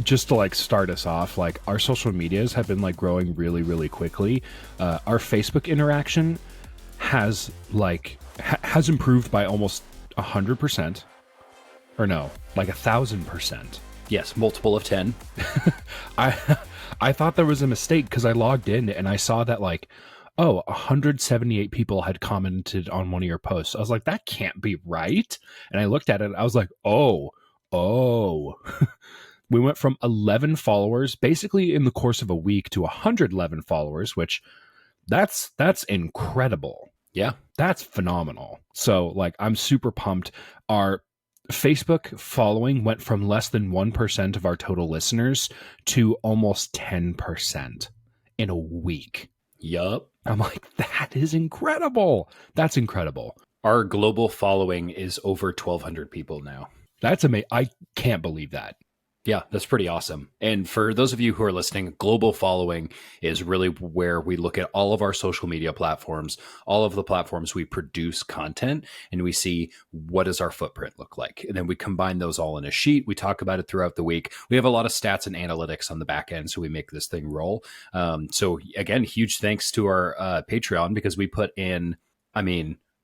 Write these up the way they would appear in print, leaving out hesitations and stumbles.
just to like start us off, like our social medias have been like growing really, really quickly. Our Facebook interaction has has improved by almost 100%, or no, like 1,000%. Yes, multiple of 10. I thought there was a mistake because I logged in and I saw that like, oh, 178 people had commented on one of your posts. I was like, that can't be right. And I looked at it and I was like, oh. We went from 11 followers basically in the course of a week to 111 followers, which that's incredible. Yeah. That's phenomenal. So like, I'm super pumped. Our Facebook following went from less than 1% of our total listeners to almost 10% in a week. Yup. I'm like, that is incredible. That's incredible. Our global following is over 1,200 people now. That's amazing. I can't believe that. Yeah, that's pretty awesome. And for those of you who are listening, global following is really where we look at all of our social media platforms, all of the platforms we produce content, and we see what does our footprint look like. And then we combine those all in a sheet. We talk about it throughout the week. We have a lot of stats and analytics on the back end, so we make this thing roll. So again, huge thanks to our Patreon, because we put in,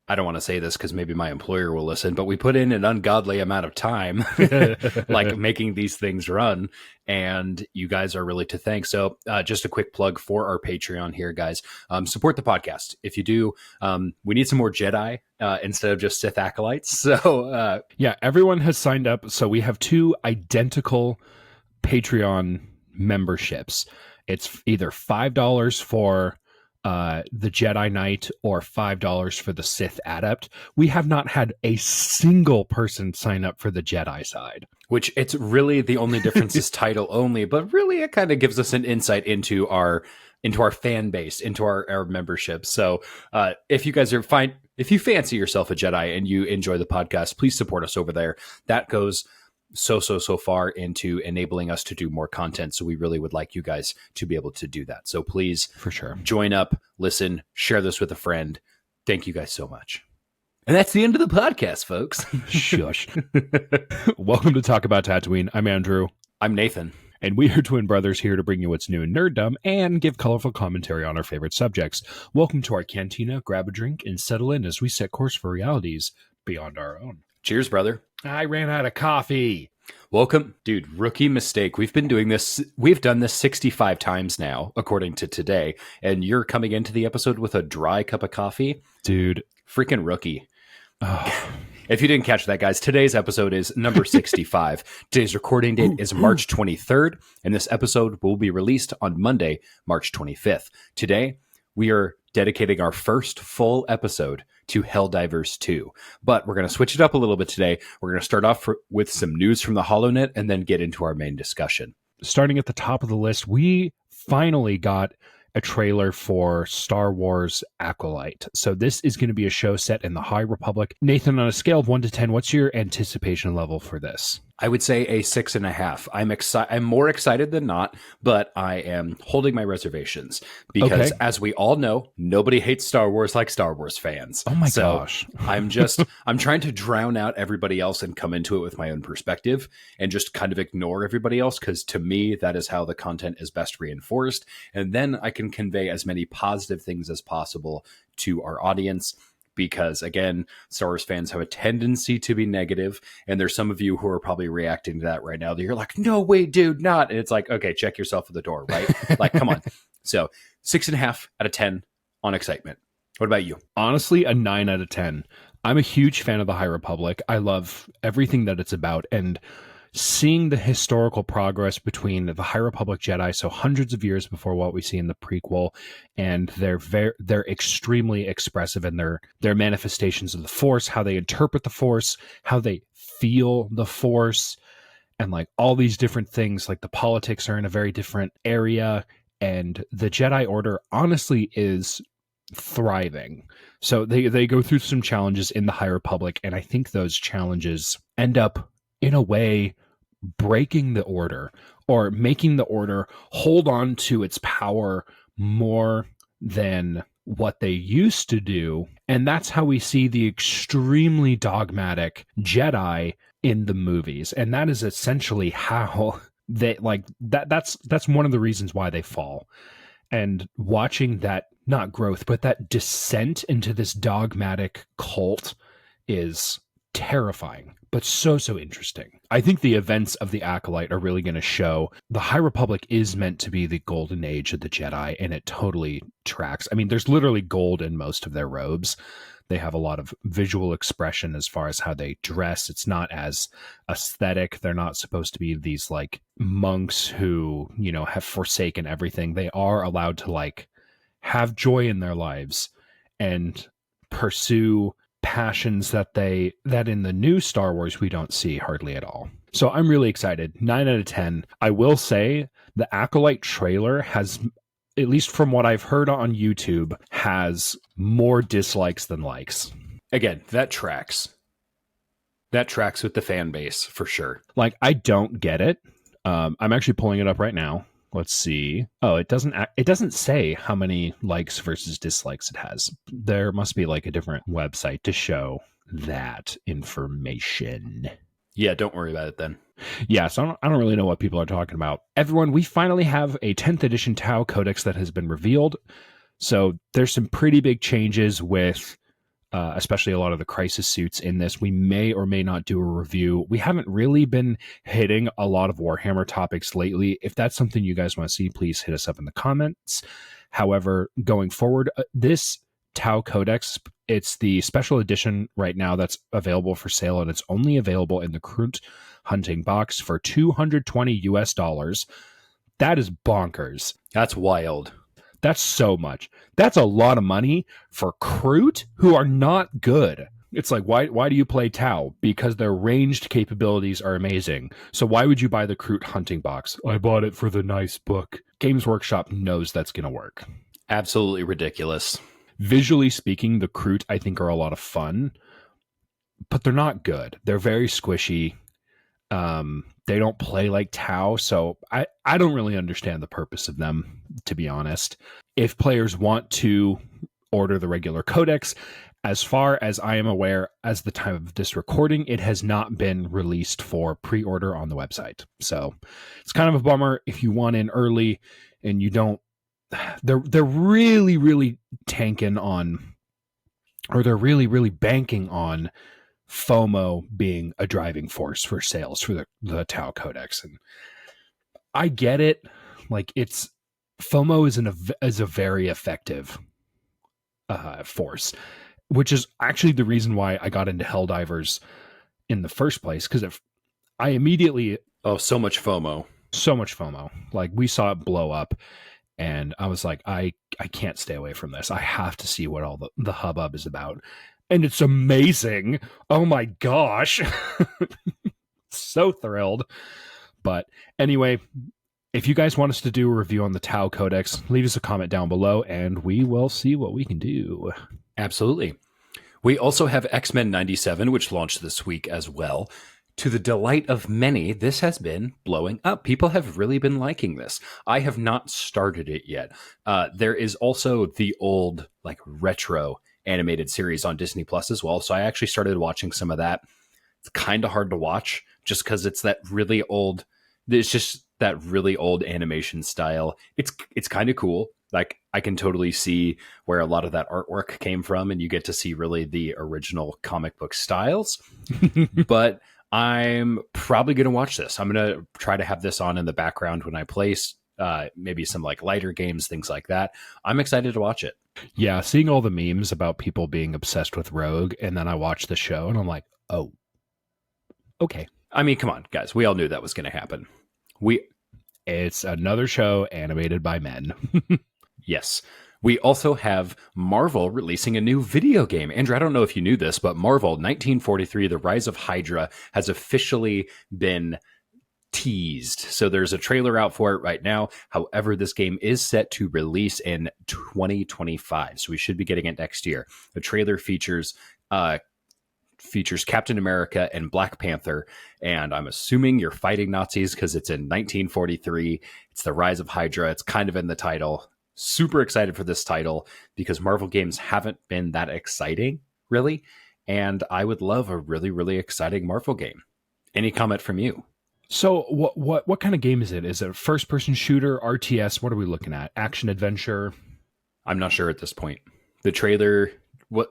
I don't want to say this because maybe my employer will listen, but we put in an ungodly amount of time like making these things run, and you guys are really to thank. So just a quick plug for our Patreon here, guys. Support the podcast. If you do, we need some more Jedi instead of just Sith acolytes. So yeah, everyone has signed up. So we have 2 identical Patreon memberships. It's either $5 for the Jedi Knight or $5 for the Sith Adept. We have not had a single person sign up for the Jedi side. Which it's really the only difference is title only, but really it kind of gives us an insight into our fan base, into our membership. So if you guys are fine, if you fancy yourself a Jedi and you enjoy the podcast, please support us over there. That goes so far into enabling us to do more content. So we really would like you guys to be able to do that. So please, for sure, join up, listen, share this with a friend. Thank you guys so much. And that's the end of the podcast, folks. Shush. Welcome to Talk About Tatooine. I'm Andrew. I'm Nathan. And we are twin brothers here to bring you what's new in Nerdom and give colorful commentary on our favorite subjects. Welcome to our cantina. Grab a drink and settle in as we set course for realities beyond our own. Cheers, brother. I ran out of coffee. Welcome, dude. Rookie mistake. We've been doing this. We've done this 65 times now, according to today. And you're coming into the episode with a dry cup of coffee? Dude. Freaking rookie. Oh. If you didn't catch that, guys, today's episode is number 65. Today's recording date is March 23rd, and this episode will be released on Monday, March 25th. Today, we are dedicating our first full episode to Helldivers 2. But we're going to switch it up a little bit today. We're going to start off with some news from the HoloNet and then get into our main discussion. Starting at the top of the list, we finally got a trailer for Star Wars Acolyte. So this is going to be a show set in the High Republic. Nathan, on a scale of 1 to 10, what's your anticipation level for this? I would say a 6.5. I'm more excited than not, but I am holding my reservations because, as we all know, nobody hates Star Wars like Star Wars fans. Oh my gosh! I'm trying to drown out everybody else and come into it with my own perspective and just kind of ignore everybody else, because to me that is how the content is best reinforced, and then I can convey as many positive things as possible to our audience. Because, again, Star Wars fans have a tendency to be negative, and there's some of you who are probably reacting to that right now. That you're like, no way, dude, not. And it's like, okay, check yourself at the door, right? Like, come on. So 6.5 out of 10 on excitement. What about you? Honestly, a 9 out of 10. I'm a huge fan of the High Republic. I love everything that it's about, and seeing the historical progress between the High Republic Jedi, so hundreds of years before what we see in the prequel, and they're extremely expressive in their manifestations of the Force, how they interpret the Force, how they feel the Force, and like all these different things. Like the politics are in a very different area, and the Jedi Order honestly is thriving. So they go through some challenges in the High Republic, and I think those challenges end up in a way breaking the order, or making the order hold on to its power more than what they used to do. And that's how we see the extremely dogmatic Jedi in the movies. And that is essentially how they like that's one of the reasons why they fall. And watching that, not growth, but that descent into this dogmatic cult is terrifying, but so interesting. I think the events of the Acolyte are really going to show the High Republic is meant to be the golden age of the Jedi, and it totally tracks. I mean, there's literally gold in most of their robes. They have a lot of visual expression as far as how they dress. It's not as aesthetic. They're not supposed to be these like monks who, you know, have forsaken everything. They are allowed to like have joy in their lives and pursue passions that in the new Star Wars we don't see hardly at all. So I'm really excited. 9 out of 10. I will say the Acolyte trailer has, at least from what I've heard on YouTube, has more dislikes than likes. Again, that tracks. That tracks with the fan base for sure. Like, I don't get it. I'm actually pulling it up right now. Let's see. Oh, it doesn't say how many likes versus dislikes it has. There must be like a different website to show that information. Yeah, don't worry about it then. Yeah, so I don't really know what people are talking about. Everyone, we finally have a 10th edition Tau Codex that has been revealed. So there's some pretty big changes with especially a lot of the crisis suits in this. We may or may not do a review. We haven't really been hitting a lot of Warhammer topics lately. If that's something you guys want to see, please hit us up in the comments. However, going forward, this Tau Codex, it's the special edition right now that's available for sale, and it's only available in the Kroot hunting box for $220. That is bonkers. That's wild. That's so much. That's a lot of money for Kroot, who are not good. It's like, why do you play Tau? Because their ranged capabilities are amazing. So why would you buy the Kroot hunting box? I bought it for the nice book. Games Workshop knows that's going to work. Absolutely ridiculous. Visually speaking, the Kroot, I think, are a lot of fun, but they're not good. They're very squishy. They don't play like Tau, so I don't really understand the purpose of them, to be honest. If players want to order the regular codex, as far as I am aware, as the time of this recording, it has not been released for pre-order on the website. So it's kind of a bummer if you want in early and you don't. They're really tanking on, or they're really banking on FOMO being a driving force for sales for the Tau Codex. And I get it. Like, it's FOMO is a very effective force, which is actually the reason why I got into Helldivers in the first place. Because if I immediately... Oh, so much FOMO. So much FOMO. Like, we saw it blow up, and I was like, I can't stay away from this. I have to see what all the hubbub is about. And it's amazing. Oh my gosh. So thrilled. But anyway, if you guys want us to do a review on the Tau Codex, leave us a comment down below and we will see what we can do. Absolutely. We also have X-Men 97, which launched this week as well. To the delight of many, this has been blowing up. People have really been liking this. I have not started it yet. There is also the old, like, retro animated series on Disney Plus as well. So I actually started watching some of that. It's kind of hard to watch just because it's that really old. It's just that really old animation style. It's kind of cool. Like, I can totally see where a lot of that artwork came from, and you get to see really the original comic book styles. But I'm probably going to watch this. I'm going to try to have this on in the background when I play maybe some like lighter games, things like that. I'm excited to watch it. Yeah, seeing all the memes about people being obsessed with Rogue, and then I watch the show and I'm like, oh, okay. I mean, come on, guys. We all knew that was going to happen. It's another show animated by men. Yes. We also have Marvel releasing a new video game. Andrew, I don't know if you knew this, but Marvel 1943, The Rise of Hydra, has officially been teased. So there's a trailer out for it right now. However, this game is set to release in 2025. So we should be getting it next year. The trailer features Captain America and Black Panther. And I'm assuming you're fighting Nazis because it's in 1943. It's The Rise of Hydra. It's kind of in the title. Super excited for this title because Marvel games haven't been that exciting, really. And I would love a really, really exciting Marvel game. Any comment from you? So what kind of game is it? Is it a first person shooter, RTS? What are we looking at? Action adventure? I'm not sure at this point. The trailer,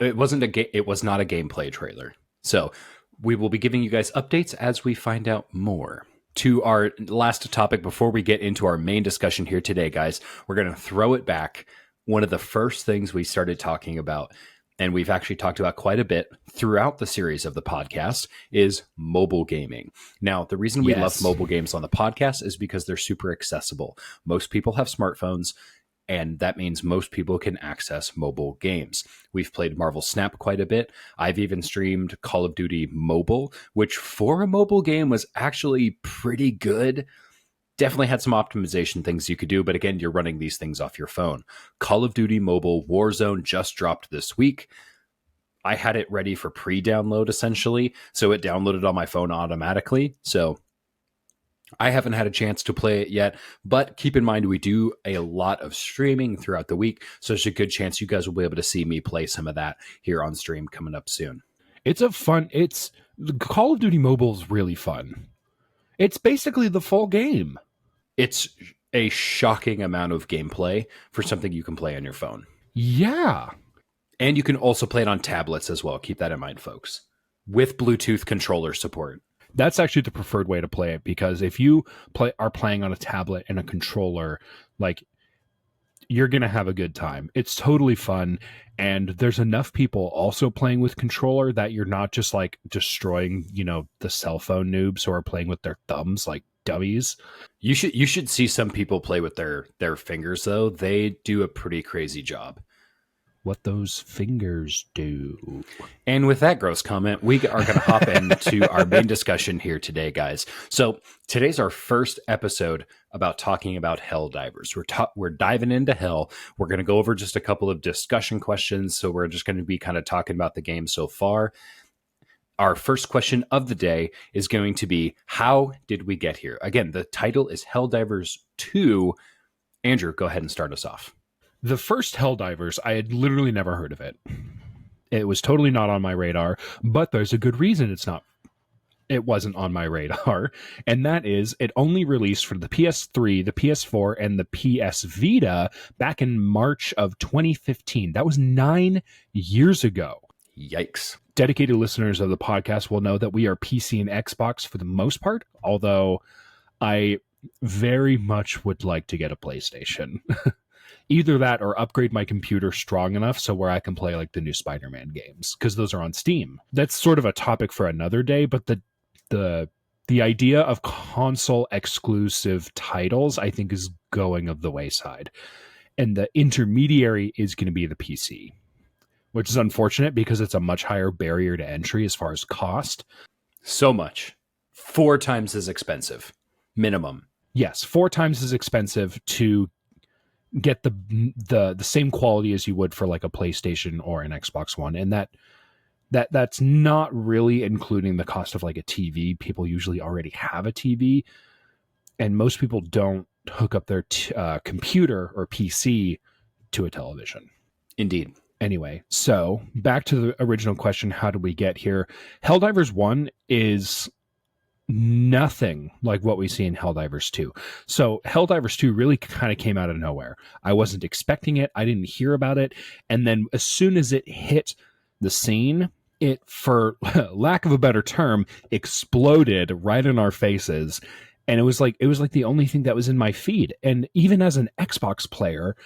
it wasn't it was not a gameplay trailer. So we will be giving you guys updates as we find out more. To our last topic before we get into our main discussion here today, guys, we're going to throw it back. One of the first things we started talking about, and we've actually talked about quite a bit throughout the series of the podcast, is mobile gaming. Now, the reason we love mobile games on the podcast is because they're super accessible. Most people have smartphones, and that means most people can access mobile games. We've played Marvel Snap quite a bit. I've even streamed Call of Duty Mobile, which for a mobile game was actually pretty good. Definitely had some optimization things you could do, but again, you're running these things off your phone. Call of Duty Mobile Warzone just dropped this week. I had it ready for pre-download essentially, so it downloaded on my phone automatically. So I haven't had a chance to play it yet, but keep in mind we do a lot of streaming throughout the week, so there's a good chance you guys will be able to see me play some of that here on stream coming up soon. Call of Duty Mobile is really fun. It's basically the full game. It's a shocking amount of gameplay for something you can play on your phone. Yeah. And you can also play it on tablets as well. Keep that in mind, folks. With Bluetooth controller support. That's actually the preferred way to play it, because if you are playing on a tablet and a controller, like, you're going to have a good time. It's totally fun. And there's enough people also playing with controller that you're not just like destroying, the cell phone noobs who are playing with their thumbs like dummies. You should see some people play with their fingers, though. They do a pretty crazy job. What those fingers do. And with that gross comment, we are going to hop into our main discussion here today, guys. So today's our first episode about talking about Helldivers. We're diving into Hell. We're going to go over just a couple of discussion questions. So we're just going to be kind of talking about the game so far. Our first question of the day is going to be, how did we get here? Again, the title is Helldivers 2. Andrew, go ahead and start us off. The first Helldivers, I had literally never heard of it. It was totally not on my radar, but there's a good reason it wasn't on my radar, and that is it only released for the PS3, the PS4, and the PS Vita back in March of 2015. That was 9 years ago. Yikes. Dedicated listeners of the podcast will know that we are PC and Xbox for the most part, although I very much would like to get a PlayStation. Either that or upgrade my computer strong enough so where I can play like the new Spider-Man games, because those are on Steam. That's sort of a topic for another day, but the idea of console exclusive titles, I think, is going of the wayside. And the intermediary is going to be the PC, which is unfortunate because it's a much higher barrier to entry as far as cost. So much. 4 times as expensive. Minimum. Yes, 4 times as expensive to get the same quality as you would for like a PlayStation or an Xbox One. And that's not really including the cost of like a TV. People usually already have a TV, and most people don't hook up their computer or PC to a television. Indeed. Anyway, so back to the original question, how did we get here? Helldivers 1 is nothing like what we see in Helldivers 2. So Helldivers 2 really kind of came out of nowhere. I wasn't expecting it. I didn't hear about it. And then as soon as it hit the scene, it, for lack of a better term, exploded right in our faces. And it was like the only thing that was in my feed. And even as an Xbox player,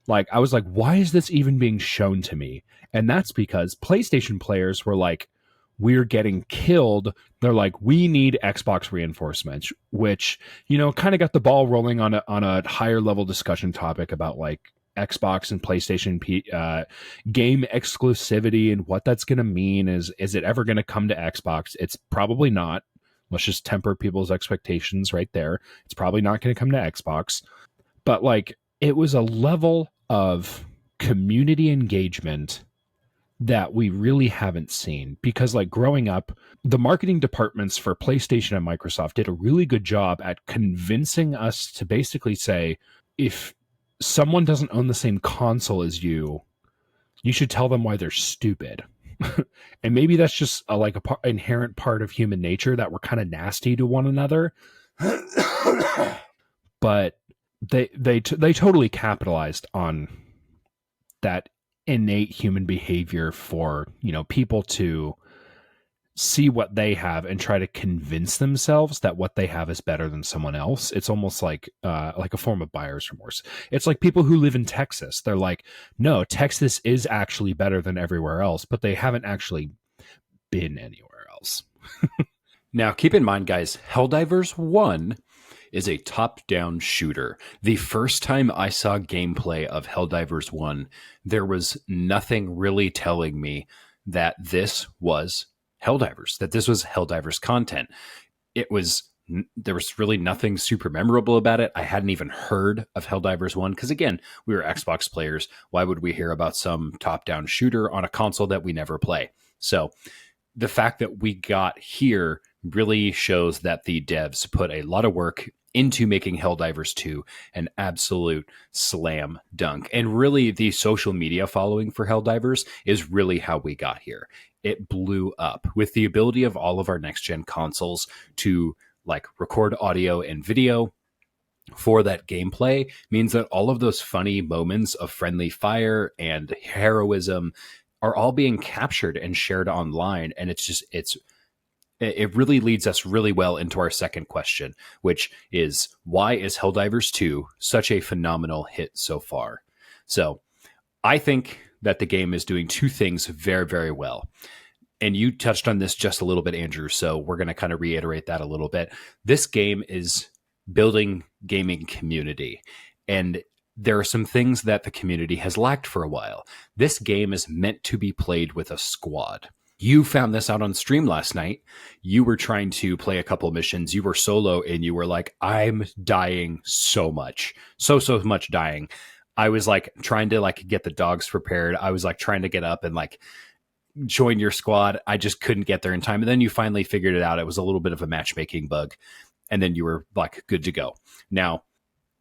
like, I was like, why is this even being shown to me? And that's because PlayStation players were like, we're getting killed. They're like, we need Xbox reinforcements, which, kind of got the ball rolling on a higher level discussion topic about like Xbox and PlayStation game exclusivity and what that's going to mean. Is it ever going to come to Xbox? It's probably not. Let's just temper people's expectations right there. It's probably not going to come to Xbox. But like, it was a level of community engagement that we really haven't seen, because like growing up, the marketing departments for PlayStation and Microsoft did a really good job at convincing us to basically say, if someone doesn't own the same console as you, you should tell them why they're stupid. And maybe that's just inherent part of human nature that we're kind of nasty to one another. But they totally capitalized on that innate human behavior for, people to see what they have and try to convince themselves that what they have is better than someone else. It's almost like a form of buyer's remorse. It's like people who live in Texas. They're like, no, Texas is actually better than everywhere else, but they haven't actually been anywhere else. Now, keep in mind, guys, Helldivers 1 is a top-down shooter. The first time I saw gameplay of Helldivers 1, there was nothing really telling me that this was Helldivers, that this was Helldivers content. There was really nothing super memorable about it. I hadn't even heard of Helldivers 1 because, again, we were Xbox players. Why would we hear about some top-down shooter on a console that we never play? So the fact that we got here really shows that the devs put a lot of work into making Helldivers 2 an absolute slam dunk. And really, the social media following for Helldivers is really how we got here. It blew up with the ability of all of our next-gen consoles to record audio and video for that gameplay means that all of those funny moments of friendly fire and heroism are all being captured and shared online. And it really leads us really well into our second question, which is, why is Helldivers 2 such a phenomenal hit so far? So I think that the game is doing two things very, very well. And you touched on this just a little bit, Andrew, so we're going to kind of reiterate that a little bit. This game is building gaming community, and there are some things that the community has lacked for a while. This game is meant to be played with a squad. You found this out on stream last night. You were trying to play a couple missions. You were solo and you were like, I'm dying so much. So much dying. I was trying to get the dogs prepared. I was trying to get up and join your squad. I just couldn't get there in time. And then you finally figured it out. It was a little bit of a matchmaking bug. And then you were good to go. Now,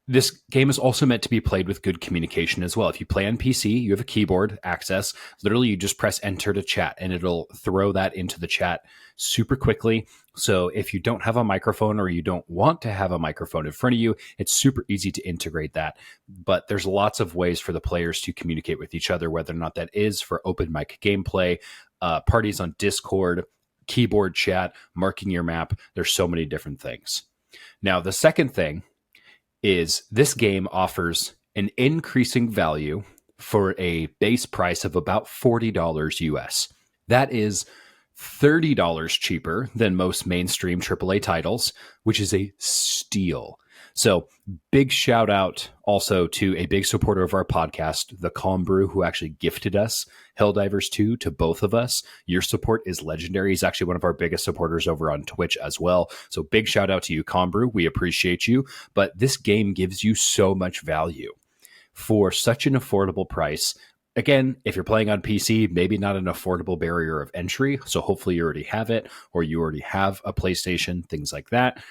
this game is also meant to be played with good communication as well. If you play on PC, you have a keyboard access. Literally, you just press enter to chat, and it'll throw that into the chat super quickly. So if you don't have a microphone or you don't want to have a microphone in front of you, it's super easy to integrate that. But there's lots of ways for the players to communicate with each other, whether or not that is for open mic gameplay, parties on Discord, keyboard chat, marking your map. There's so many different things. Now, the second thing is this game offers an increasing value for a base price of about $40 US. That is $30 cheaper than most mainstream AAA titles, which is a steal. So big shout out also to a big supporter of our podcast, the Calm Brew, who actually gifted us Helldivers 2 to both of us. Your support is legendary. He's actually one of our biggest supporters over on Twitch as well. So big shout out to you, Calm Brew. We appreciate you. But this game gives you so much value for such an affordable price. Again, if you're playing on PC, maybe not an affordable barrier of entry. So hopefully you already have it, or you already have a PlayStation, things like that.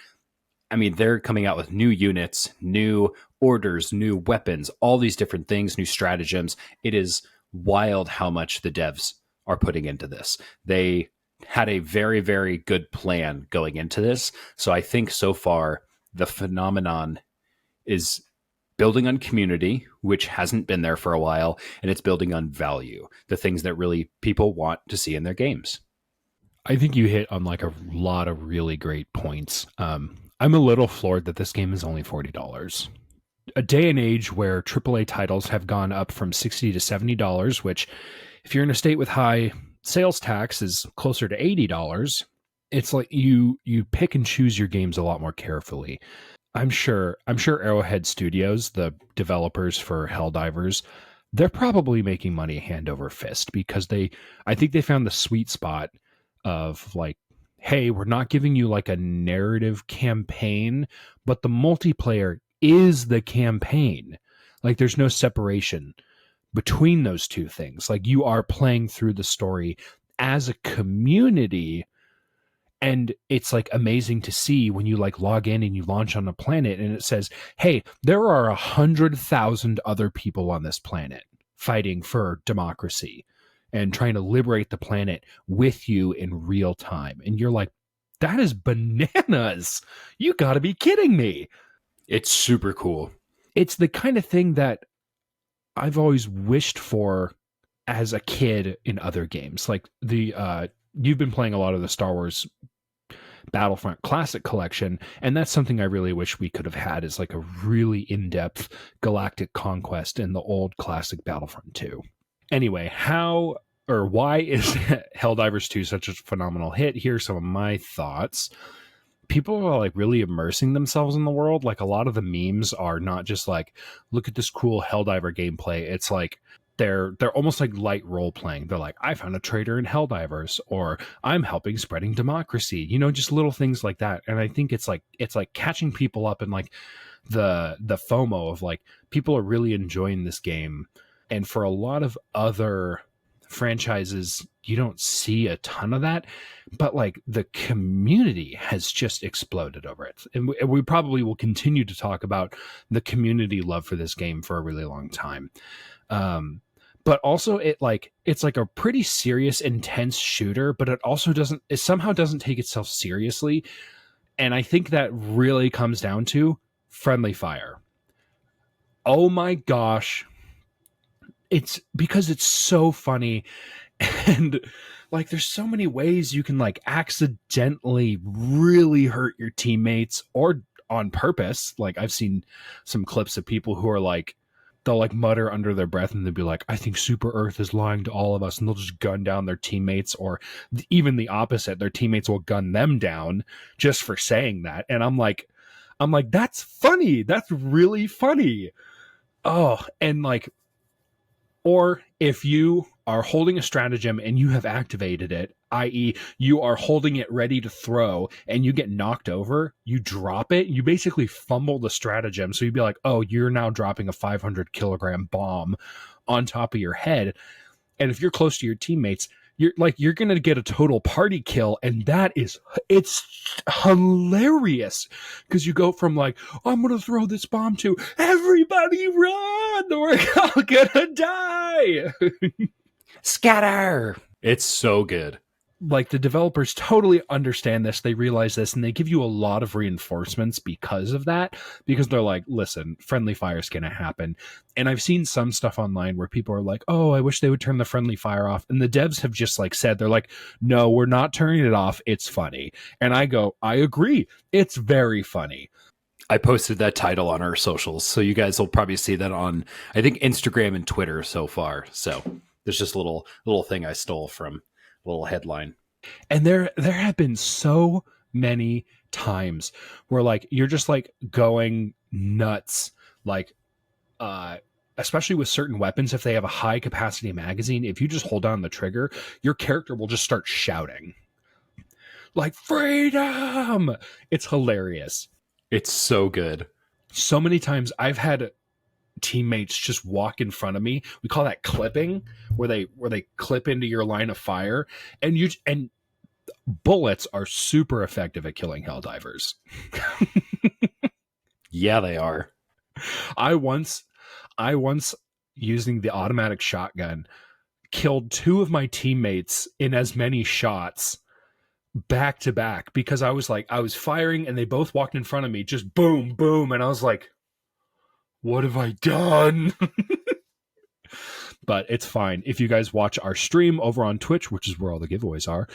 I mean, they're coming out with new units, new orders, new weapons, all these different things, new stratagems. It is wild how much the devs are putting into this. They had a very, very good plan going into this. So I think so far the phenomenon is building on community, which hasn't been there for a while, and it's building on value, the things that really people want to see in their games. I think you hit on a lot of really great points. I'm a little floored that this game is only $40. A day and age where AAA titles have gone up from $60 to $70, which, if you're in a state with high sales tax, is closer to $80. It's like you pick and choose your games a lot more carefully. I'm sure Arrowhead Studios, the developers for Helldivers, they're probably making money hand over fist because I think they found the sweet spot of hey, we're not giving you a narrative campaign, but the multiplayer is the campaign. There's no separation between those two things. You are playing through the story as a community, and it's amazing to see when you log in and you launch on a planet and it says, hey, there are 100,000 other people on this planet fighting for democracy. and trying to liberate the planet with you in real time. And you're like, that is bananas. You got to be kidding me. It's super cool. It's the kind of thing that I've always wished for as a kid in other games. Like you've been playing a lot of the Star Wars Battlefront Classic Collection, and that's something I really wish we could have had, is like a really in-depth galactic conquest in the old classic Battlefront 2. Anyway, how or why is Helldivers 2 such a phenomenal hit? Here's some of my thoughts. People are like really immersing themselves in the world. Like a lot of the memes are not just like, look at this cool Helldiver gameplay. It's like they're almost like light role playing. They're like, I found a traitor in Helldivers, or I'm helping spreading democracy. You know, just little things like that. And I think it's like catching people up, and like the FOMO of like, people are really enjoying this game. And for a lot of other franchises, you don't see a ton of that, but like the community has just exploded over it. And we probably will continue to talk about the community love for this game for a really long time. But also it's like a pretty serious, intense shooter, but it somehow doesn't take itself seriously. And I think that really comes down to friendly fire. Oh my gosh. It's because it's so funny, and like there's so many ways you can like accidentally really hurt your teammates, or on purpose. Like I've seen some clips of people who are like, they'll like mutter under their breath and they'll be like, I think Super Earth is lying to all of us, and they'll just gun down their teammates, or even the opposite, their teammates will gun them down just for saying that. And I'm like, that's funny. That's really funny. Oh, and like, or if you are holding a stratagem and you have activated it, i.e. you are holding it ready to throw and you get knocked over, you drop it, you basically fumble the stratagem. So you'd be like, oh, you're now dropping a 500 kilogram bomb on top of your head. And if you're close to your teammates, you're going to get a total party kill. And it's hilarious, because you go from like, I'm going to throw this bomb to everybody run, we're all going to die. Scatter. It's so good. Like the developers totally understand this. They realize this, and they give you a lot of reinforcements because of that, because they're like, listen, friendly fire is going to happen. And I've seen some stuff online where people are like, oh, I wish they would turn the friendly fire off. And the devs have just like said, they're like, no, we're not turning it off. It's funny. And I go, I agree. It's very funny. I posted that title on our socials, so you guys will probably see that on, I think, Instagram and Twitter so far. So there's just a little thing I stole from a little headline. And there have been so many times where like you're just like going nuts, like especially with certain weapons, if they have a high capacity magazine, if you just hold down the trigger, your character will just start shouting like freedom. It's hilarious. It's so good. So many times I've had teammates just walk in front of me. We call that clipping, where they clip into your line of fire, and bullets are super effective at killing Helldivers. Yeah, they are. I once using the automatic shotgun killed two of my teammates in as many shots back to back, because I was firing and they both walked in front of me, just boom, boom. And I was like, what have I done? But it's fine. If you guys watch our stream over on Twitch, which is where all the giveaways are,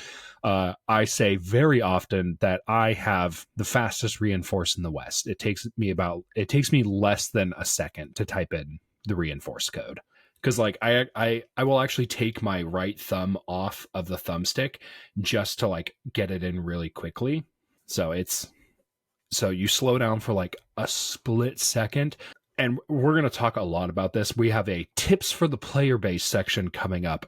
I say very often that I have the fastest reinforce in the West. It takes me less than a second to type in the reinforce code. Because like I will actually take my right thumb off of the thumbstick just to like get it in really quickly. So you slow down for like a split second. And we're going to talk a lot about this. We have a tips for the player base section coming up.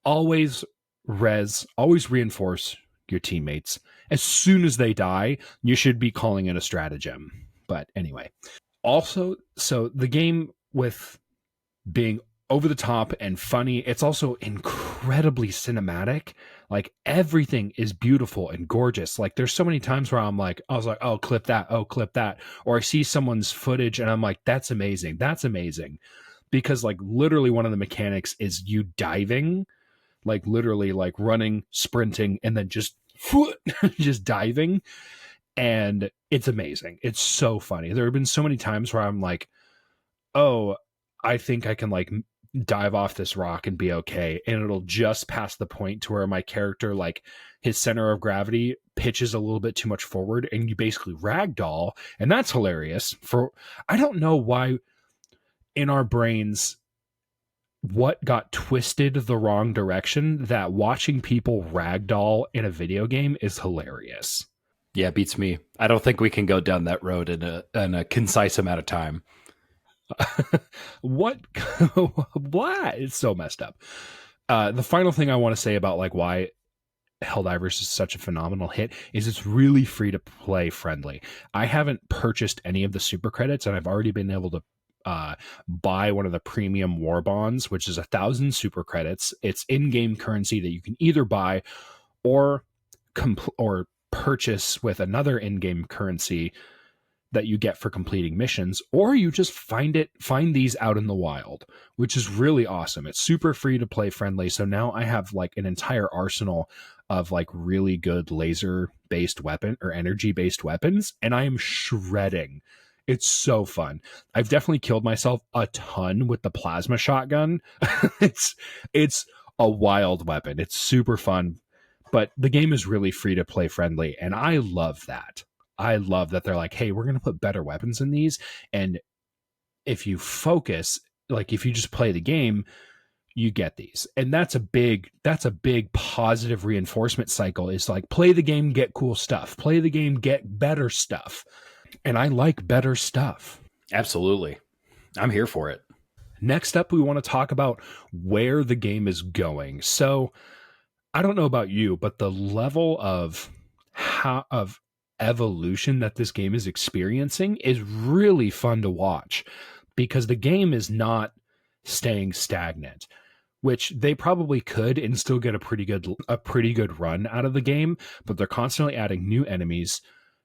Always reinforce your teammates. As soon as they die, you should be calling it a stratagem. But anyway, also, so the game, with being over the top and funny, it's also incredibly cinematic. Like everything is beautiful and gorgeous. Like there's so many times where I was like, oh, clip that. Oh, clip that. Or I see someone's footage and I'm like, that's amazing. That's amazing. Because like literally one of the mechanics is you diving like literally like running, sprinting, and then just just diving. And it's amazing. It's so funny. There have been so many times where I'm like, oh, I think I can like dive off this rock and be okay. And it'll just pass the point to where my character, like his center of gravity pitches a little bit too much forward and you basically ragdoll. And that's hilarious. I don't know why in our brains what got twisted the wrong direction that watching people ragdoll in a video game is hilarious. Yeah, beats me. I don't think we can go down that road in a concise amount of time. What? What? It's so messed up. The final thing I want to say about like why Helldivers is such a phenomenal hit is it's really free to play friendly. I haven't purchased any of the super credits, and I've already been able to buy one of the premium war bonds, which is 1,000 super credits. It's in-game currency that you can either buy or purchase with another in-game currency that you get for completing missions, or you just find these out in the wild, which is really awesome. It's super free to play friendly. So now I have like an entire arsenal of like really good laser based weapon or energy based weapons, and I am shredding. It's so fun. I've definitely killed myself a ton with the plasma shotgun. it's a wild weapon. It's super fun, but the game is really free to play friendly, and I love that. I love that they're like, hey, we're going to put better weapons in these. And if you focus, like if you just play the game, you get these. And that's a big positive reinforcement cycle is like, play the game, get cool stuff. Play the game, get better stuff. And I like better stuff. Absolutely. I'm here for it. Next up, we want to talk about where the game is going. So I don't know about you, but the level of evolution that this game is experiencing is really fun to watch because the game is not staying stagnant, which they probably could and still get a pretty good run out of the game, but they're constantly adding new enemies,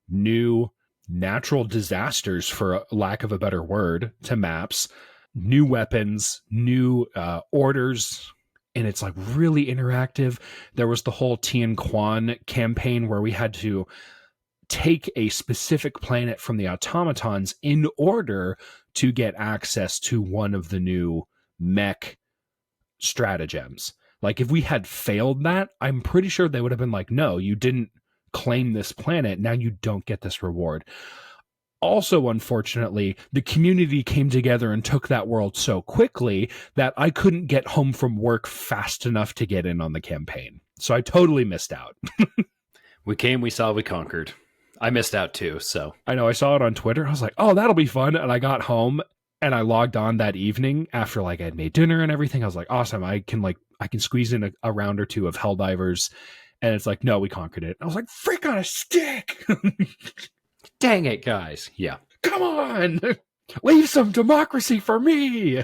new natural disasters, for lack of a better word, to maps, new weapons, new orders. And it's like really interactive. There was the whole Tien Quan campaign where we had to take a specific planet from the automatons in order to get access to one of the new mech stratagems. Like if we had failed that, I'm pretty sure they would have been like, no, you didn't claim this planet. Now you don't get this reward. Also, unfortunately, the community came together and took that world so quickly that I couldn't get home from work fast enough to get in on the campaign. So I totally missed out. We came, we saw, we conquered. I missed out too, so. I know, I saw it on Twitter. I was like, oh, that'll be fun. And I got home and I logged on that evening after like I'd made dinner and everything. I was like, awesome. I can squeeze in a round or two of Helldivers. And it's like, no, we conquered it. I was like, frick on a stick. Dang it, guys. Yeah. Come on. Leave some democracy for me.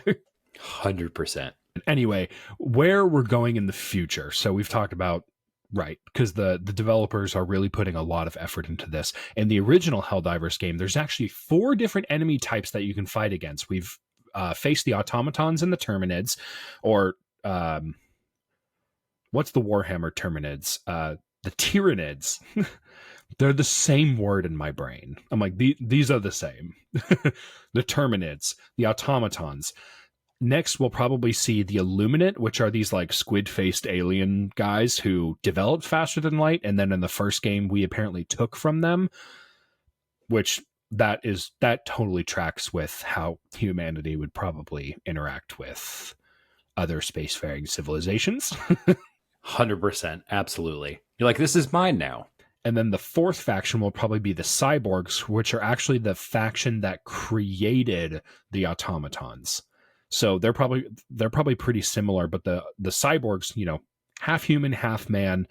100%. Anyway, where we're going in the future. So we've talked about, right, because the developers are really putting a lot of effort into this. In the original Helldivers game, there's actually 4 different enemy types that you can fight against. We've faced the automatons and the Terminids, or what's the Warhammer Terminids? The Tyranids. They're the same word in my brain. I'm like, these are the same. The Terminids, the automatons. Next, we'll probably see the Illuminate, which are these like squid-faced alien guys who developed faster than light, and then in the first game we apparently took from them, which that totally tracks with how humanity would probably interact with other spacefaring civilizations. 100%. Absolutely. You're like, this is mine now. And then the 4th faction will probably be the Cyborgs, which are actually the faction that created the automatons. So they're probably pretty similar, but the Cyborgs, you know, half human, half man,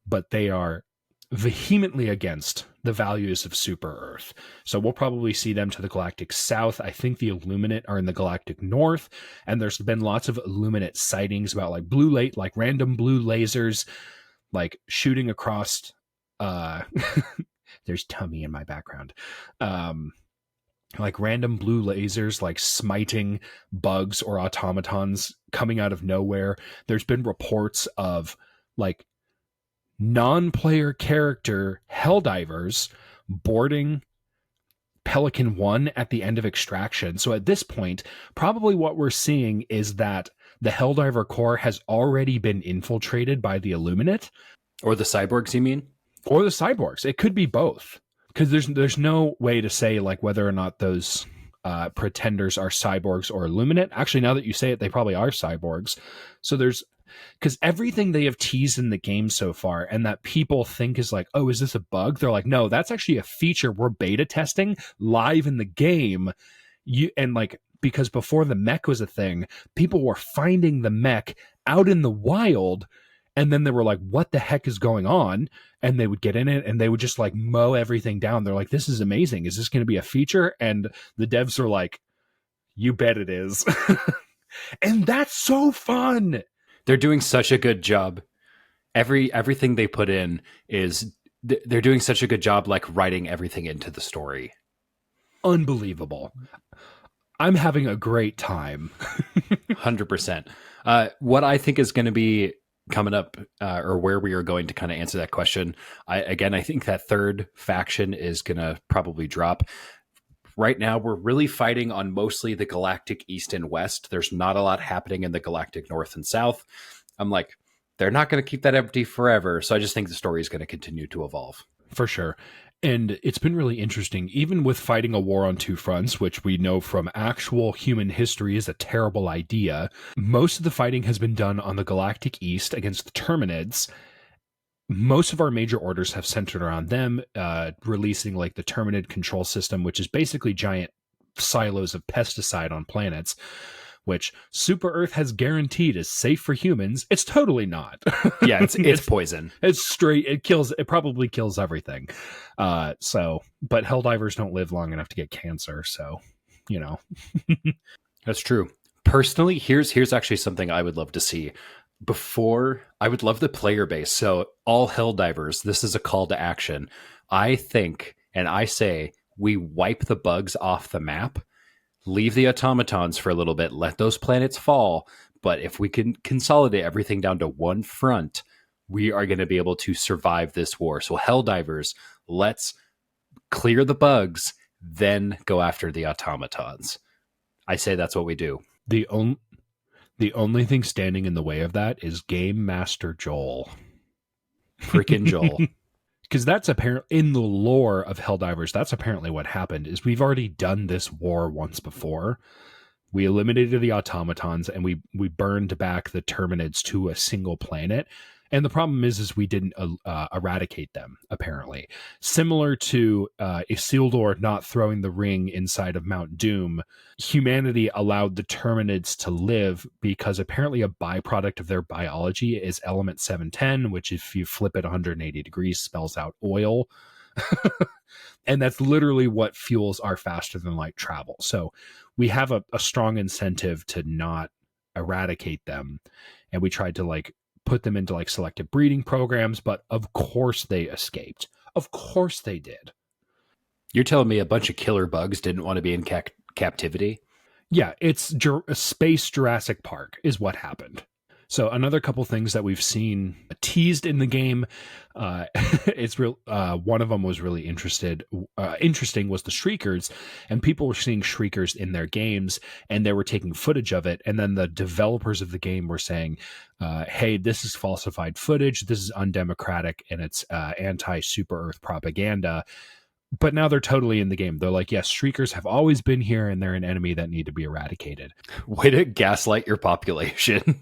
but they are vehemently against the values of Super Earth. So we'll probably see them to the galactic south. I think the Illuminate are in the galactic north, and there's been lots of Illuminate sightings about like like random blue lasers, like shooting across. There's Tummy in my background. like random blue lasers like smiting bugs or automatons coming out of nowhere. There's been reports of like non-player character Helldivers boarding Pelican 1 at the end of Extraction. So at this point, probably what we're seeing is that the Helldiver core has already been infiltrated by the Illuminate. Or the cyborgs, you mean? Or the cyborgs. It could be both. Because there's no way to say like whether or not those pretenders are cyborgs or Illuminate. Actually, now that you say it, they probably are cyborgs. So there's because everything they have teased in the game so far and that people think is like, oh, is this a bug? They're like, no, that's actually a feature we're beta testing live in the game. And like, because before the mech was a thing, people were finding the mech out in the wild. And then they were like, what the heck is going on? And they would get in it and they would just like mow everything down. They're like, this is amazing. Is this going to be a feature? And the devs are like, you bet it is. And that's so fun. They're doing such a good job. Everything they put in is they're doing such a good job, like writing everything into the story. Unbelievable. I'm having a great time. 100%. What I think is going to be coming up, or where we are going to kind of answer that question, I think that third faction is going to probably drop. Right now, we're really fighting on mostly the galactic east and west. There's not a lot happening in the galactic north and south. I'm like, they're not going to keep that empty forever. So I just think the story is going to continue to evolve. For sure. And it's been really interesting, even with fighting a war on two fronts, which we know from actual human history is a terrible idea. Most of the fighting has been done on the galactic east against the Terminids. Most of our major orders have centered around them, releasing like the Terminid control system, which is basically giant silos of pesticide on planets, which Super Earth has guaranteed is safe for humans. It's totally not. Yeah, it's poison. It's straight. It probably kills everything. But Helldivers don't live long enough to get cancer. So, you know. That's true. Personally, here's actually something I would love to see. I would love the player base. So all Helldivers, this is a call to action. I think, and I say, we wipe the bugs off the map, leave the automatons for a little bit, let those planets fall. But if we can consolidate everything down to one front, we are going to be able to survive this war. So Helldivers, let's clear the bugs, then go after the automatons. I say that's what we do. The only thing standing in the way of that is Game Master Joel. Freaking Joel. Because that's apparently in the lore of Helldivers, that's apparently what happened is we've already done this war once before. We eliminated the automatons and we burned back the Terminids to a single planet. And the problem is we didn't eradicate them, apparently. Similar to Isildur not throwing the ring inside of Mount Doom, humanity allowed the Terminids to live because apparently a byproduct of their biology is element 710, which if you flip it 180 degrees spells out oil. And that's literally what fuels our faster than light travel. So we have a strong incentive to not eradicate them. And we tried to like put them into like selective breeding programs, but of course they escaped. Of course they did. You're telling me a bunch of killer bugs didn't want to be in captivity? Yeah, it's Space Jurassic Park is what happened. So another couple things that we've seen teased in the game, it's real. One of them was really interesting was the Shriekers, and people were seeing Shriekers in their games, and they were taking footage of it. And then the developers of the game were saying, "Hey, this is falsified footage. This is undemocratic, and it's anti-Super Earth propaganda." But now they're totally in the game. They're like, yes, Shriekers have always been here, and they're an enemy that need to be eradicated. Way to gaslight your population.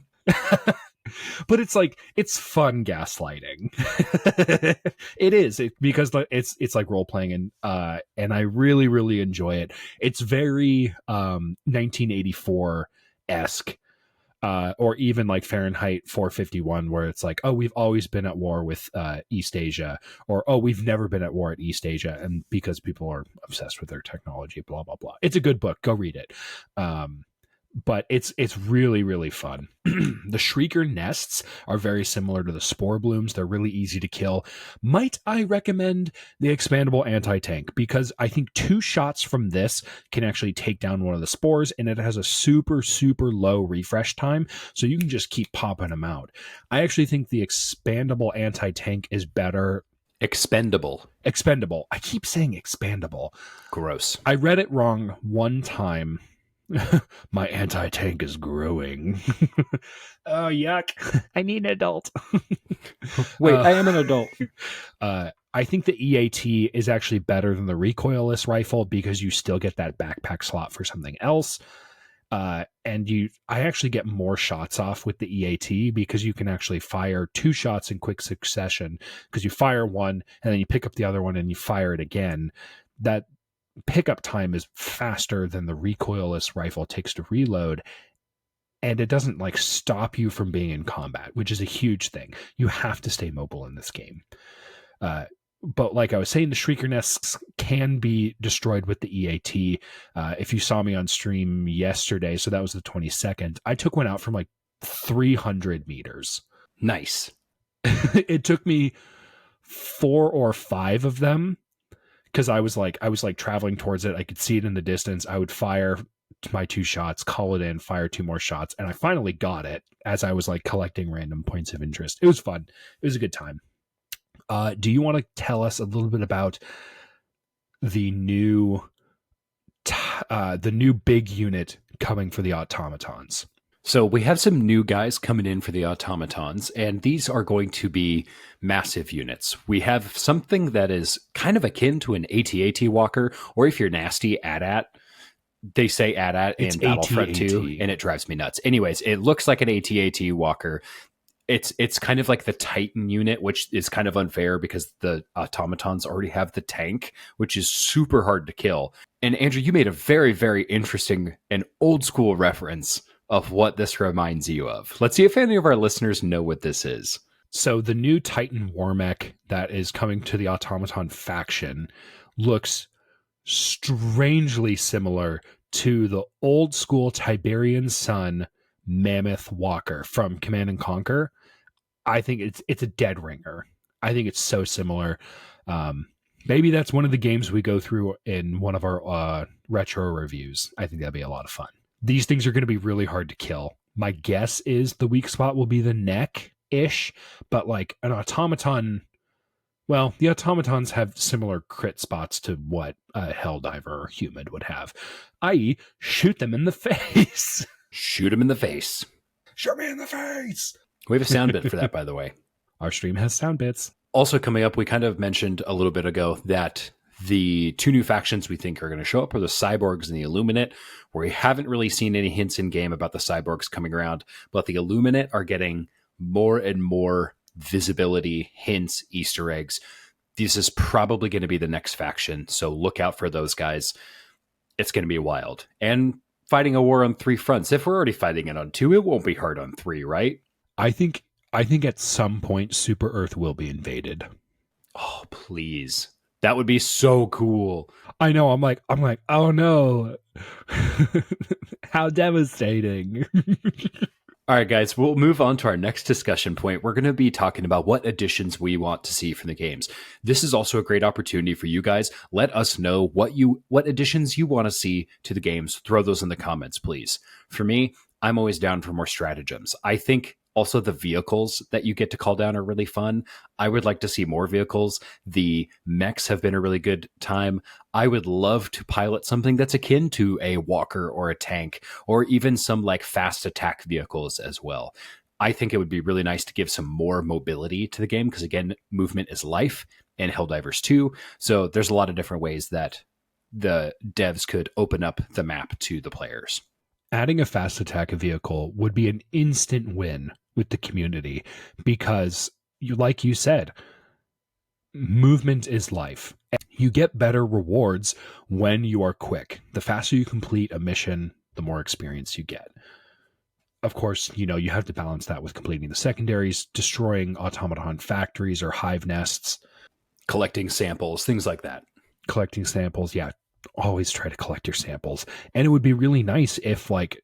But it's like it's fun gaslighting. It is because it's like role playing and I really really enjoy it. It's very 1984 esque. Or even like Fahrenheit 451, where it's like, oh, we've always been at war with East Asia, or oh, we've never been at war at East Asia, and because people are obsessed with their technology, blah blah blah. It's a good book. Go read it. but it's really, really fun. The Shrieker nests are very similar to the Spore Blooms. They're really easy to kill. Might I recommend the expandable anti-tank? Because I think 2 shots from this can actually take down one of the spores, and it has a super, super low refresh time, so you can just keep popping them out. I actually think the expandable anti-tank is better. Expendable. I keep saying expandable. Gross. I read it wrong one time. My anti-tank is growing. Oh, yuck. I need an adult. Wait, I am an adult. I think the EAT is actually better than the recoilless rifle because you still get that backpack slot for something else. I actually get more shots off with the EAT because you can actually fire 2 shots in quick succession, because you fire one and then you pick up the other one and you fire it again. That pickup time is faster than the recoilless rifle takes to reload, and it doesn't like stop you from being in combat, which is a huge thing. You have to stay mobile in this game. But like I was saying, the Shrieker nests can be destroyed with the EAT. If you saw me on stream yesterday, so that was the 22nd, I took one out from like 300 meters. Nice. It took me 4 or 5 of them, because I was like traveling towards it. I could see it in the distance. I would fire my 2 shots, call it in, fire 2 more shots, and I finally got it as I was like collecting random points of interest. It was fun. It was a good time. Do you want to tell us a little bit about the new big unit coming for the automatons? So we have some new guys coming in for the automatons, and these are going to be massive units. We have something that is kind of akin to an AT-AT walker, or if you're nasty, AT-AT. They say AT-AT in Battlefront 2, and it drives me nuts. Anyways, it looks like an AT-AT walker. It's kind of like the Titan unit, which is kind of unfair because the automatons already have the tank, which is super hard to kill. And Andrew, you made a very, very interesting and old school reference of what this reminds you of. Let's see if any of our listeners know what this is. So the new Titan war mech that is coming to the automaton faction looks strangely similar to the old school Tiberian Sun Mammoth Walker from Command and Conquer. I think it's a dead ringer. I think it's so similar. Maybe that's one of the games we go through in one of our retro reviews. I think that'd be a lot of fun. These things are going to be really hard to kill. My guess is the weak spot will be the neck-ish, but like an automaton, well, the automatons have similar crit spots to what a Helldiver or human would have, i.e. shoot them in the face. Shoot him in the face. Shoot me in the face. We have a sound bit for that, by the way. Our stream has sound bits. Also coming up, we kind of mentioned a little bit ago that the 2 new factions we think are going to show up are the Cyborgs and the Illuminate, where we haven't really seen any hints in game about the Cyborgs coming around, but the Illuminate are getting more and more visibility, hints, Easter eggs. This is probably going to be the next faction, so look out for those guys. It's going to be wild. And fighting a war on 3 fronts. If we're already fighting it on 2, it won't be hard on 3, right? I think at some point Super Earth will be invaded. Oh, please. That would be so cool. I know. I'm like, oh no. How devastating. All right, guys, we'll move on to our next discussion point. We're going to be talking about what additions we want to see from the games. This is also a great opportunity for you guys. Let us know what additions you want to see to the games. Throw those in the comments, please. For me, I'm always down for more stratagems. I think also the vehicles that you get to call down are really fun. I would like to see more vehicles. The mechs have been a really good time. I would love to pilot something that's akin to a walker or a tank, or even some like fast attack vehicles as well. I think it would be really nice to give some more mobility to the game because, again, movement is life in Helldivers 2. So there's a lot of different ways that the devs could open up the map to the players. Adding a fast attack vehicle would be an instant win with the community because, like you said, movement is life. You get better rewards when you are quick. The faster you complete a mission, the more experience you get. Of course, you have to balance that with completing the secondaries, destroying automaton factories or hive nests. Collecting samples, things like that. Collecting samples, yeah. Always try to collect your samples. And it would be really nice if, like,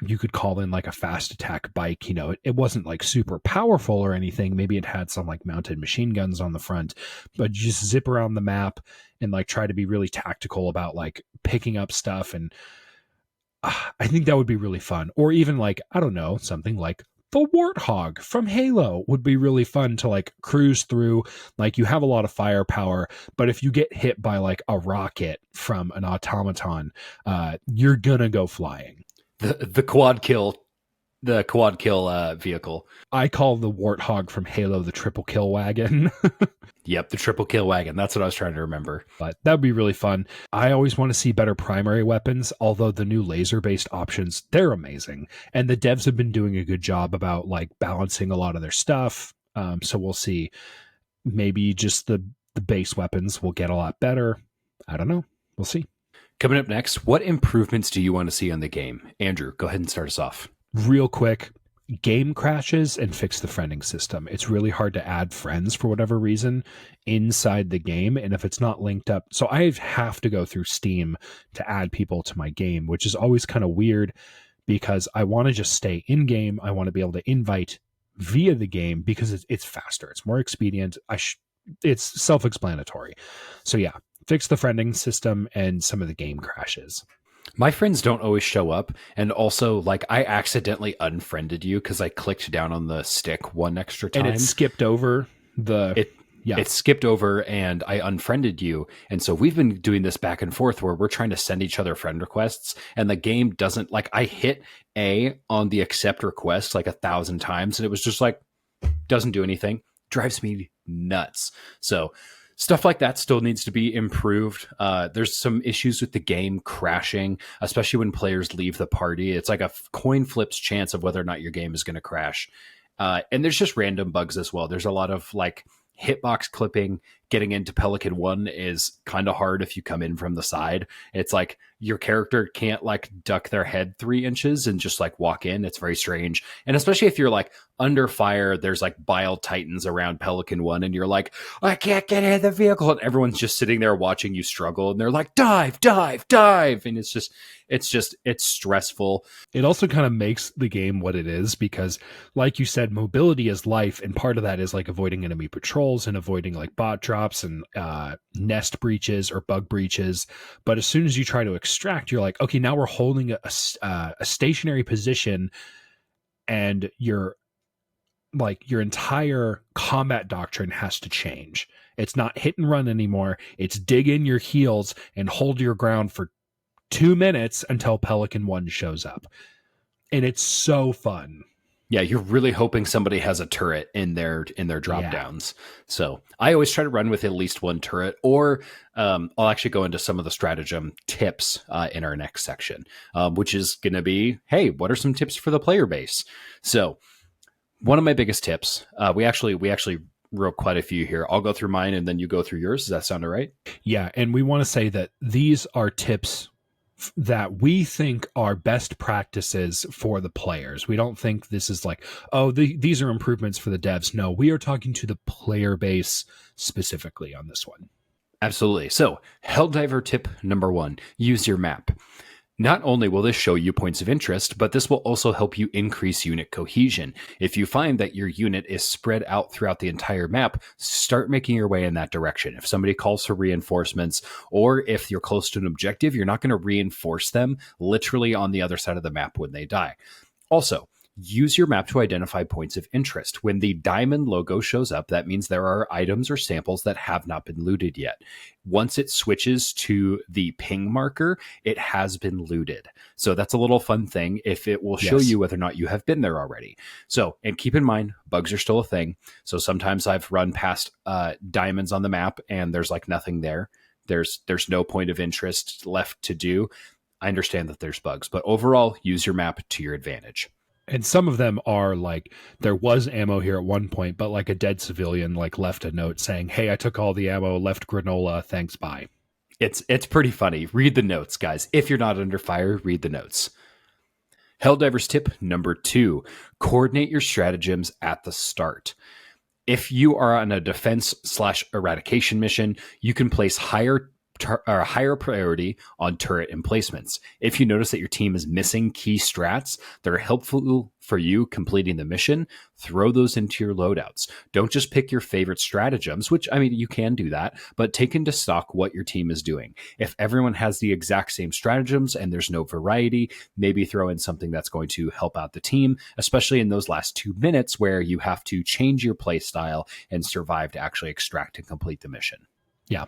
you could call in like a fast attack bike. It wasn't like super powerful or anything. Maybe it had some like mounted machine guns on the front, but you just zip around the map and like try to be really tactical about like picking up stuff. And I think that would be really fun. Or even like, I don't know, something like the Warthog from Halo would be really fun to like cruise through. Like you have a lot of firepower, but if you get hit by like a rocket from an automaton, you're gonna go flying. The quad kill, vehicle. I call the Warthog from Halo the triple kill wagon. Yep, the triple kill wagon. That's what I was trying to remember. But that would be really fun. I always want to see better primary weapons, although the new laser-based options, they're amazing. And the devs have been doing a good job about like balancing a lot of their stuff. So we'll see. Maybe just the base weapons will get a lot better. I don't know. We'll see. Coming up next, what improvements do you want to see on the game? Andrew, go ahead and start us off. Real quick, game crashes and fix the friending system. It's really hard to add friends for whatever reason inside the game. And if it's not linked up, so I have to go through Steam to add people to my game, which is always kind of weird because I want to just stay in game. I want to be able to invite via the game because it's faster. It's more expedient. It's self-explanatory. So yeah, fix the friending system and some of the game crashes. My friends don't always show up. And also, like, I accidentally unfriended you because I clicked down on the stick one extra time. And it skipped over It skipped over and I unfriended you. And so we've been doing this back and forth where we're trying to send each other friend requests. And the game doesn't, like, I hit A on the accept request like 1,000 times. And it was just like, doesn't do anything. Drives me nuts. So stuff like that still needs to be improved. There's some issues with the game crashing, especially when players leave the party. It's like a coin flips chance of whether or not your game is going to crash. And there's just random bugs as well. There's a lot of like hitbox clipping. Getting into Pelican 1 is kind of hard if you come in from the side. It's like your character can't like duck their head 3 inches and just like walk in. It's very strange. And especially if you're like under fire, there's like bile titans around Pelican 1 and you're like, I can't get in the vehicle. And everyone's just sitting there watching you struggle. And they're like, dive, dive, dive. And it's stressful. It also kind of makes the game what it is because, like you said, mobility is life. And part of that is like avoiding enemy patrols and avoiding like bot drops and nest breaches or bug breaches. But as soon as you try to extract, you're like, okay, now we're holding a stationary position and your entire combat doctrine has to change. It's not hit and run anymore. It's dig in your heels and hold your ground for 2 minutes until Pelican 1 shows up. And it's so fun. Yeah, you're really hoping somebody has a turret in their drop downs. So I always try to run with at least one turret, or I'll actually go into some of the stratagem tips in our next section, which is going to be, hey, what are some tips for the player base? So one of my biggest tips, we actually wrote quite a few here. I'll go through mine and then you go through yours. Does that sound all right? Yeah, and we want to say that these are tips that we think are best practices for the players. We don't think this is like, oh, these are improvements for the devs. No, we are talking to the player base specifically on this one. Absolutely. So, Helldiver tip number 1, use your map. Not only will this show you points of interest, but this will also help you increase unit cohesion. If you find that your unit is spread out throughout the entire map, start making your way in that direction. If somebody calls for reinforcements, or if you're close to an objective, you're not going to reinforce them literally on the other side of the map when they die. Also, use your map to identify points of interest. When the diamond logo shows up, that means there are items or samples that have not been looted yet. Once it switches to the ping marker, it has been looted. So that's a little fun thing if it will show you whether or not you have been there already. So, and keep in mind, bugs are still a thing. So sometimes I've run past diamonds on the map and there's like nothing there. There's no point of interest left to do. I understand that there's bugs, but overall, use your map to your advantage. And some of them are like, there was ammo here at one point, but like a dead civilian like left a note saying, hey, I took all the ammo, left granola, thanks, bye. It's pretty funny. Read the notes, guys. If you're not under fire, read the notes. Helldiver's tip number 2, coordinate your stratagems at the start. If you are on a defense/eradication mission, you can place higher or a higher priority on turret emplacements. If you notice that your team is missing key strats that are helpful for you completing the mission, throw those into your loadouts. Don't just pick your favorite stratagems, which, I mean, you can do that, but take into stock what your team is doing. If everyone has the exact same stratagems and there's no variety, maybe throw in something that's going to help out the team, especially in those last 2 minutes where you have to change your play style and survive to actually extract and complete the mission. Yeah.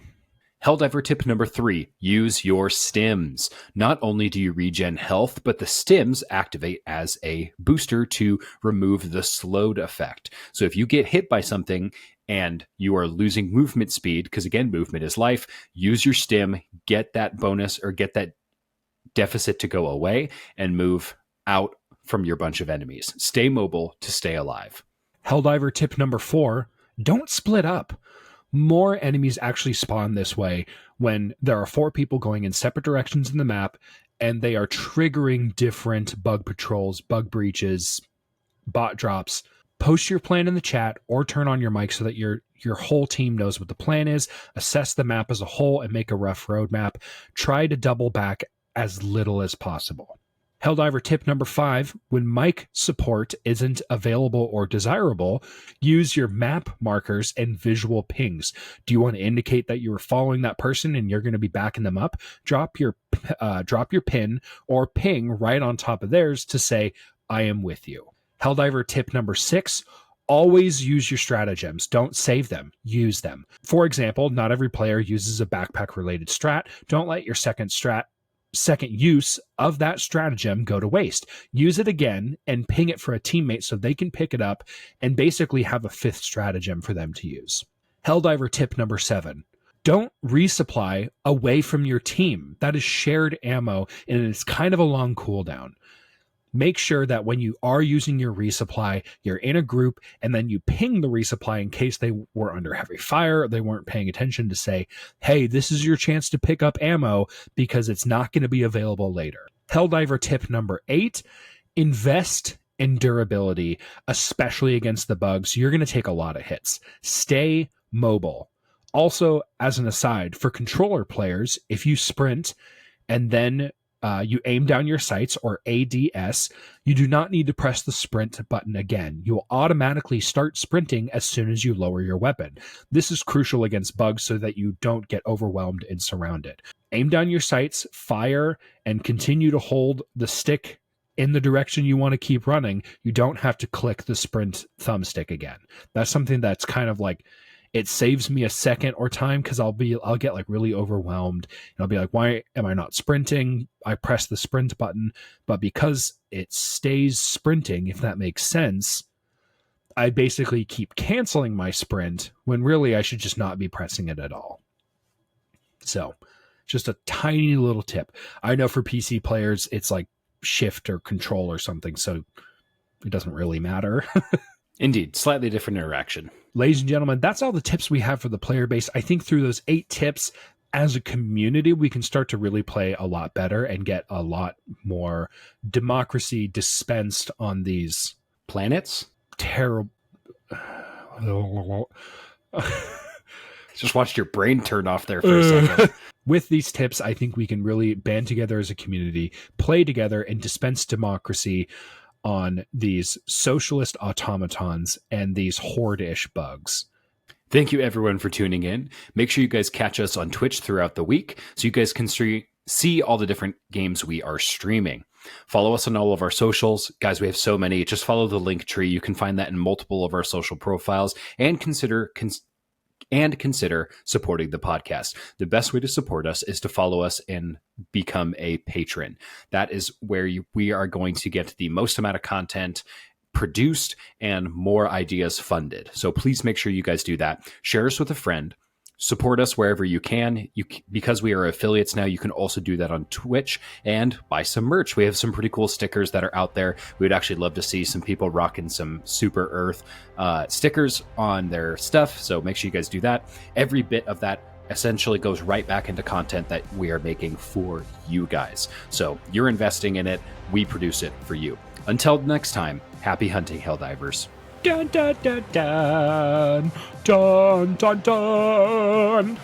Helldiver tip number 3, use your stims. Not only do you regen health, but the stims activate as a booster to remove the slowed effect. So if you get hit by something and you are losing movement speed, because again, movement is life, use your stim, get that bonus or get that deficit to go away and move out from your bunch of enemies. Stay mobile to stay alive. Helldiver tip number 4, don't split up. More enemies actually spawn this way when there are 4 people going in separate directions in the map and they are triggering different bug patrols, bug breaches, bot drops. Post your plan in the chat or turn on your mic so that your whole team knows what the plan is. Assess the map as a whole and make a rough roadmap. Try to double back as little as possible. Helldiver tip number 5, when mic support isn't available or desirable, use your map markers and visual pings. Do you want to indicate that you were following that person and you're going to be backing them up? Drop your pin or ping right on top of theirs to say, I am with you. Helldiver tip number 6, always use your stratagems. Don't save them. Use them. For example, not every player uses a backpack-related strat. Don't let your second use of that stratagem go to waste. Use it again and ping it for a teammate so they can pick it up and basically have a 5th stratagem for them to use. Helldiver tip number 7. Don't resupply away from your team. That is shared ammo and it's kind of a long cooldown. Make sure that when you are using your resupply, you're in a group and then you ping the resupply in case they were under heavy fire, or they weren't paying attention to say, hey, this is your chance to pick up ammo because it's not going to be available later. Helldiver tip number 8, invest in durability, especially against the bugs. You're going to take a lot of hits. Stay mobile. Also, as an aside, for controller players, if you sprint and then you aim down your sights, or ADS, you do not need to press the sprint button again. You will automatically start sprinting as soon as you lower your weapon. This is crucial against bugs so that you don't get overwhelmed and surrounded. Aim down your sights, fire, and continue to hold the stick in the direction you want to keep running. You don't have to click the sprint thumbstick again. That's something that's kind of like, it saves me a second or time because I'll get like really overwhelmed and I'll be like, why am I not sprinting? I press the sprint button, but because it stays sprinting, if that makes sense, I basically keep canceling my sprint when really I should just not be pressing it at all. So just a tiny little tip. I know for PC players, it's like shift or control or something, so it doesn't really matter. Indeed, slightly different interaction. Ladies and gentlemen, that's all the tips we have for the player base. I think through those 8 tips, as a community, we can start to really play a lot better and get a lot more democracy dispensed on these planets. Terrible. Just watched your brain turn off there for a second. With these tips, I think we can really band together as a community, play together, and dispense democracy on these socialist automatons and these horde-ish bugs. Thank you, everyone, for tuning in. Make sure you guys catch us on Twitch throughout the week so you guys can see all the different games we are streaming. Follow us on all of our socials. Guys, we have so many. Just follow the link tree. You can find that in multiple of our social profiles, and consider supporting the podcast. The best way to support us is to follow us and become a patron. That is where we are going to get the most amount of content produced and more ideas funded. So please make sure you guys do that. Share us with a friend. Support us wherever you can. Because we are affiliates now, you can also do that on Twitch and buy some merch. We have some pretty cool stickers that are out there. We would actually love to see some people rocking some Super Earth stickers on their stuff. So make sure you guys do that. Every bit of that essentially goes right back into content that we are making for you guys. So you're investing in it. We produce it for you. Until next time, happy hunting, Helldivers. Dun dun dun dun dun dun dun.